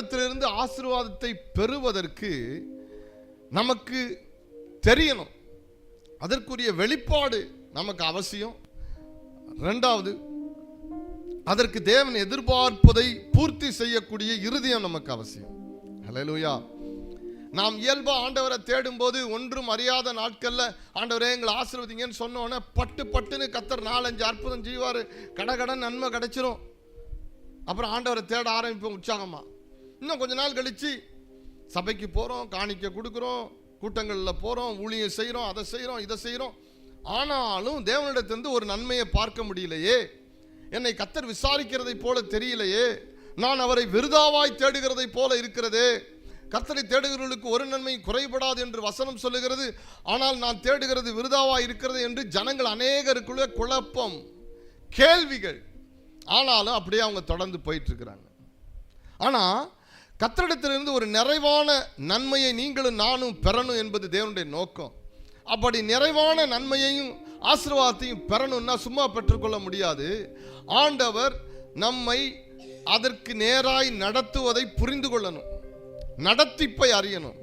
தேவனிடத்திலிருந்து ஆசீர்வாதத்தை பெறுவதற்கு நமக்கு தெரியணும். அதற்குரிய வெளிப்பாடு நமக்கு அவசியம். இரண்டாவது, அதற்கு தேவன் எதிர்பார்ப்பதை பூர்த்தி செய்யக்கூடிய இருதயம் நமக்கு அவசியம். ஹல்லேலூயா. நாம் இயல்பா ஆண்டவரை தேடும் போது ஒன்றும் அறியாத நாட்கள்ல ஆண்டவரே எங்களை ஆசீர்வதிங்கன்னு சொன்னோன்னே பட்டுன்னு கர்த்தர் 4-5 அற்புதம் செய்வார், கடகடன் நன்மை கிடைச்சிரும். அப்புறம் ஆண்டவரை தேட ஆரம்பிப்போம் உற்சாகமா. இன்னும் கொஞ்ச நாள் கழிச்சு சபைக்கு போறோம், காணிக்கை கொடுக்குறோம், கூட்டங்களில் போறோம், ஊழியம் செய்கிறோம், அதை செய்கிறோம், இதை செய்கிறோம். ஆனாலும் தேவனிடத்திலிருந்து ஒரு நன்மையை பார்க்க முடியலையே, என்னை கர்த்தர் விசாரிக்கிறதை போல தெரியலையே, நான் அவரை விருதாவாய் தேடுகிறதை போல இருக்கிறதே. கர்த்தரை தேடுகிறவர்களுக்கு ஒரு நன்மை குறைபடாது என்று வசனம் சொல்லுகிறது. ஆனால் நான் தேடுகிறது விருதாவாய் இருக்கிறது என்று ஜனங்கள் அநேகருக்குள்ள குழப்பம், கேள்விகள். ஆனாலும் அப்படியே அவங்க தொடர்ந்து போயிட்டு இருக்கிறாங்க. ஆனால் கர்த்தரிடத்திலிருந்து ஒரு நிறைவான நன்மையை நீங்களும் நானும் பெறணும் என்பது தேவனுடைய நோக்கம். அப்படி நிறைவான நன்மையையும் ஆசீர்வாதத்தையும் பெறணும்னா சும்மா பெற்றுக்கொள்ள முடியாது. ஆண்டவர் நம்மை அதற்கு நேராய் நடத்துவதை புரிந்து கொள்ளணும், நடத்திப்பை அறியணும்.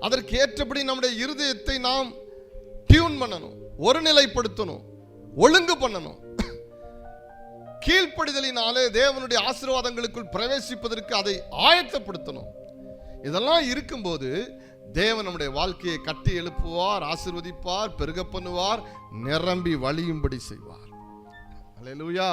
அதற்கு ஏற்றபடி நம்முடைய இருதயத்தை நாம் டியூன் பண்ணணும், ஒருநிலைப்படுத்தணும், ஒழுங்கு பண்ணணும். கீழ்ப்படிதலினாலே தேவனுடைய ஆசீர்வாதங்களுக்குள் பிரவேசிப்பதற்கு அதை ஆயத்தப்படுத்தணும். இதெல்லாம் இருக்கும்போது தேவன் நம்முடைய வாழ்க்கையை கட்டி எழுப்புவார், ஆசீர்வதிப்பார், பெருக பண்ணுவார், நிரம்பி வழியும்படி செய்வார். அல்லேலூயா.